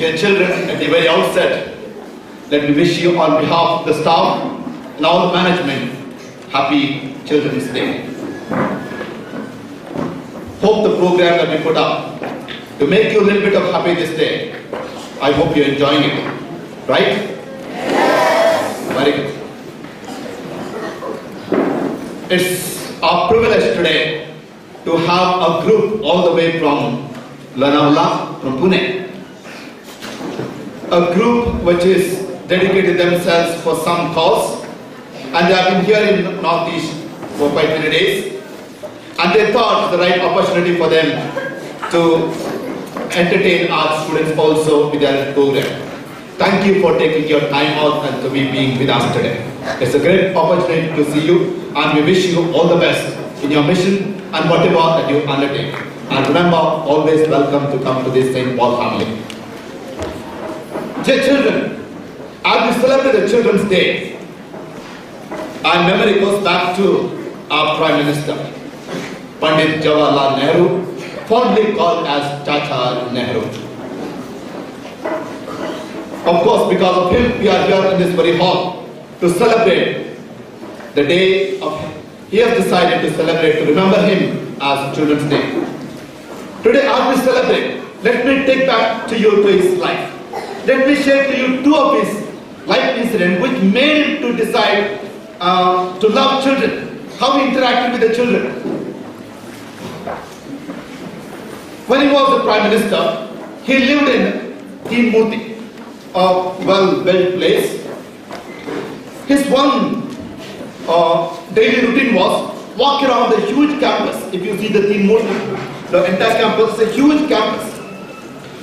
Dear children, at the very outset, let me wish you on behalf of the staff and all the management, happy Children's Day. Hope the program that we put up to make you a little bit of happy this day. I hope you're enjoying it. Right? Yes. Very good. It's our privilege today to have a group all the way from Lonavala, from Pune. A group which is dedicated themselves for some cause, and they have been here in Northeast for quite many days, and they thought it was the right opportunity for them to entertain our students also with their program. Thank you for taking your time out and to be being with us today. It's a great opportunity to see you, and we wish you all the best in your mission and whatever that you undertake. And remember, always welcome to come to this St. Paul family. Dear children, as we celebrate the Children's Day, our memory goes back to our Prime Minister, Pandit Jawaharlal Nehru, fondly called as Chacha Nehru. Of course, because of him, we are here in this very hall to celebrate the day of him. He has decided to celebrate, to remember him as Children's Day. Today, as we celebrate, let me take back to you to his life. Let me share to you two of his life incidents which made him to decide to love children, how he interacted with the children. When he was the Prime Minister, he lived in Teen a well-built place. His one daily routine was walk around the huge campus. If you see the Teen the entire campus is a huge campus.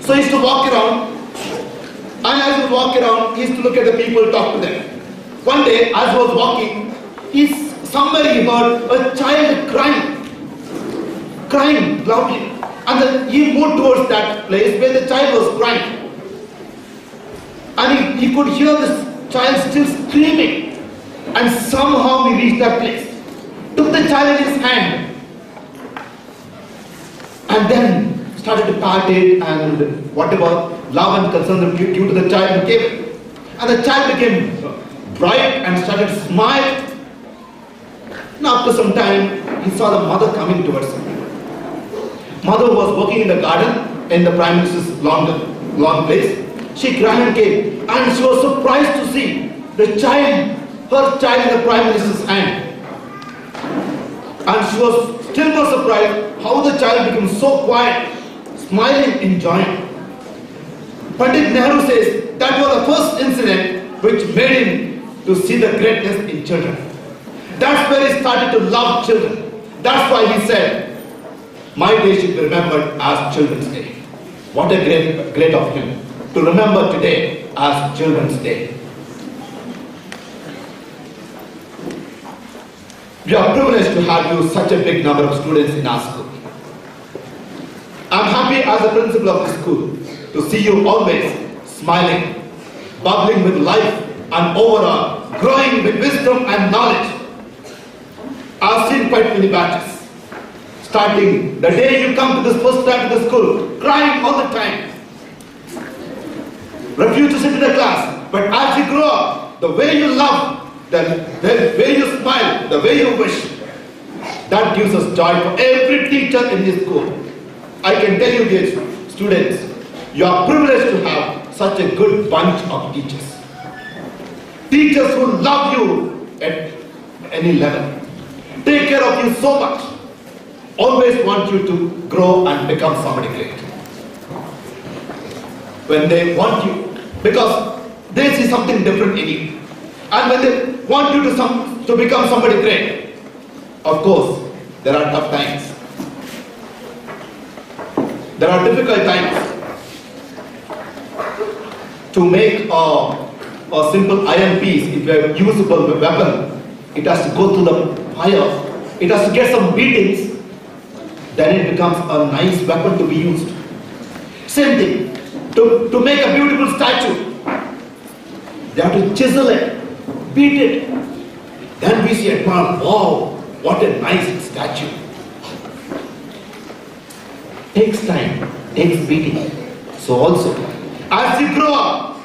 So he used to walk around, and as he would walk around, he used to look at the people, talk to them. One day, as he was walking, somebody heard a child crying loudly. And then he moved towards that place where the child was crying. And he could hear this child still screaming. And somehow he reached that place, took the child in his hand, and then started to pat it and whatever love and concern due to the child he gave it. And the child became bright and started to smile. And after some time, he saw the mother coming towards him. Mother was working in the garden in the Prime Minister's lawn place. She ran and came, and she was surprised to see the child, her child in the Prime Minister's hand. And she was still more surprised how the child became so quiet, smiling, enjoying. Pandit Nehru says that was the first incident which made him to see the greatness in children. That's where he started to love children. That's why he said, my day should be remembered as Children's Day. What a great of him to remember today as Children's Day. We are privileged to have you such a big number of students in our school. I'm happy as a principal of the school to see you always smiling, bubbling with life, and overall growing with wisdom and knowledge. I've seen quite many batches. Starting the day you come to this first time to the school, crying all the time. Refuse to sit in the class. But as you grow up, the way you love, the way you smile, the way you wish, that gives us joy for every teacher in this school. I can tell you, dear students, you are privileged to have such a good bunch of teachers. Teachers who love you at any level, take care of you so much, always want you to grow and become somebody great. When they want you, because they see something different in you. And when they want you to become somebody great, of course, there are tough times. There are difficult times. To make a simple iron piece, if you have a usable weapon, it has to go through the fire. It has to get some beatings. Then it becomes a nice weapon to be used. Same thing. To make a beautiful statue, they have to chisel it, beat it. Then we see it, wow, what a nice statue. Takes time, takes beating. So also, As you grow up,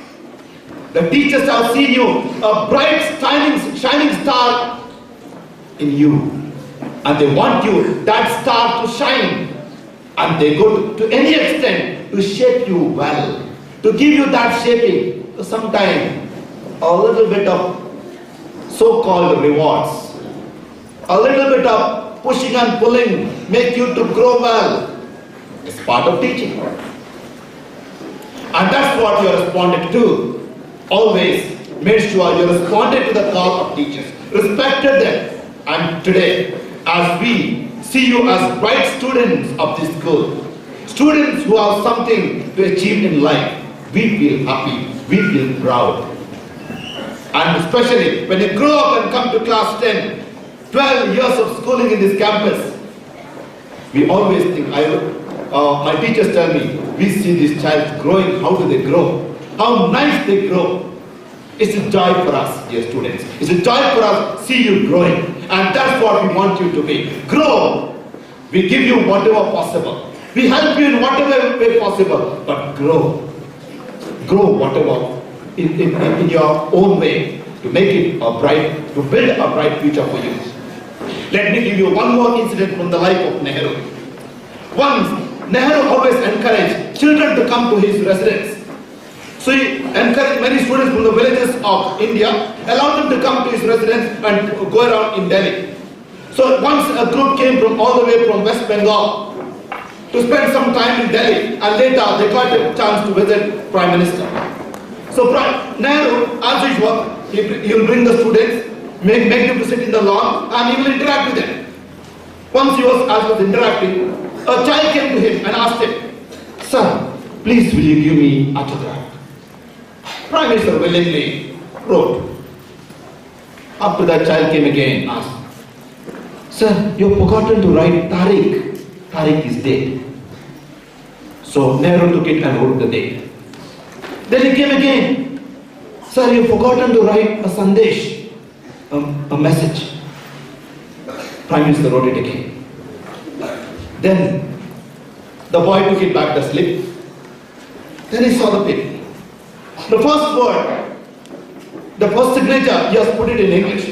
the teachers have seen you, a bright, shining star in you. And they want you, that star, to shine. And they go to any extent to shape you well, to give you that shaping. Sometimes a little bit of so-called rewards, a little bit of pushing and pulling, make you to grow well. It's part of teaching. And that's what you are responded to. Always made sure you responded to the call of teachers, respected them. And today, as we see you as bright students of this school, students who have something to achieve in life, we feel happy, we feel proud. And especially when you grow up and come to class 10, 12 years of schooling in this campus, we always think, my teachers tell me, we see this child growing, how do they grow? How nice they grow. It's a joy for us, dear students. It's a joy for us to see you growing. And that's what we want you to be. Grow. We give you whatever possible. We help you in whatever way possible. But grow. Grow whatever in your own way to make it a bright, to build a bright future for you. Let me give you one more incident from the life of Nehru. Once, Nehru always encouraged children to come to his residence. So he encouraged many students from the villages of India, allowed them to come to his residence and go around in Delhi. So once a group came from all the way from West Bengal to spend some time in Delhi, and later they got a chance to visit Prime Minister. So Nehru, as usual, he will bring the students, make them to sit in the lawn, and he will interact with them. Once as he was interacting, a child came to him and asked him, "Sir, please will you give me autograph?" Prime Minister willingly wrote. After that, child came again and asked, "Sir, you have forgotten to write Tariq. Tariq is dead." So Nehru took it and wrote the date. Then he came again. "Sir, you have forgotten to write a sandesh, a message." Prime Minister wrote it again. Then the boy took it back, the slip. Then he saw the paper. The first word, the first signature, he has put it in English.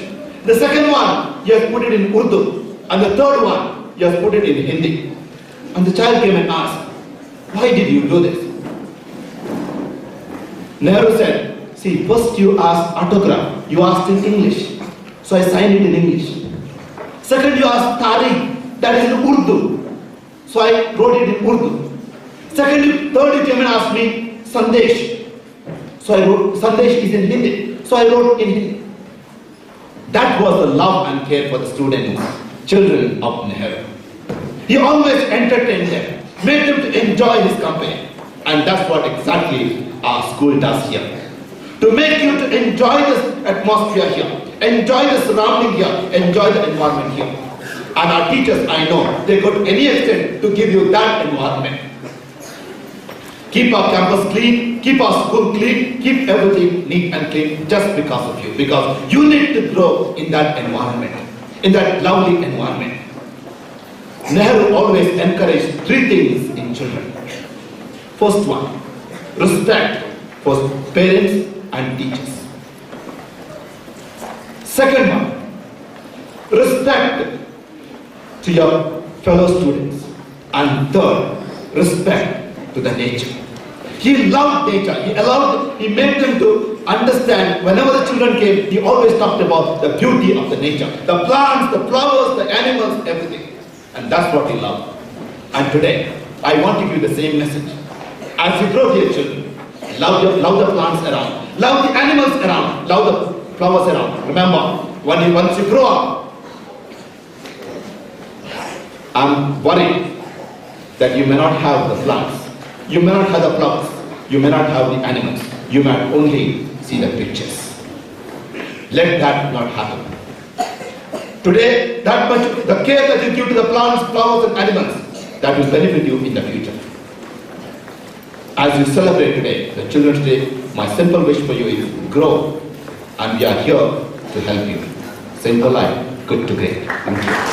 The second one, he has put it in Urdu. And the third one, he has put it in Hindi. And the child came and asked, "Why did you do this?" Nehru said, "See, first you asked autograph. You asked in English. So I signed it in English. Second, you asked Tariq. That is in Urdu. So I wrote it in Urdu. Third, you came and asked me sandesh. So I wrote, sandesh is in Hindi. So I wrote in Hindi." That was the love and care for the students, children of Nehru. He always entertained them, made them to enjoy his company. And that's what exactly our school does here. To make you to enjoy this atmosphere here, enjoy the surrounding here, enjoy the environment here. And our teachers, I know, they go to any extent to give you that environment. Keep our campus clean, keep our school clean, keep everything neat and clean just because of you. Because you need to grow in that environment, in that lovely environment. Nehru always encouraged three things in children. First one, respect for parents and teachers. Second one, respect to your fellow students. And third, respect to the nature. He loved nature. He made them to understand. Whenever the children came, he always talked about the beauty of the nature. The plants, the flowers, the animals, everything. And that's what he loved. And today, I want to give you the same message. As you grow, dear children, love the plants around. Love the animals around. Love the flowers around. Remember, once you grow up, I'm worried that you may not have the plants. You may not have the flowers. You may not have the animals. You might only see the pictures. Let that not happen. Today, that much, the care that you give to the plants, flowers and animals, that will benefit you in the future. As you celebrate today, the Children's Day, my simple wish for you is grow, and we are here to help you. Simple life, good to great. Thank you.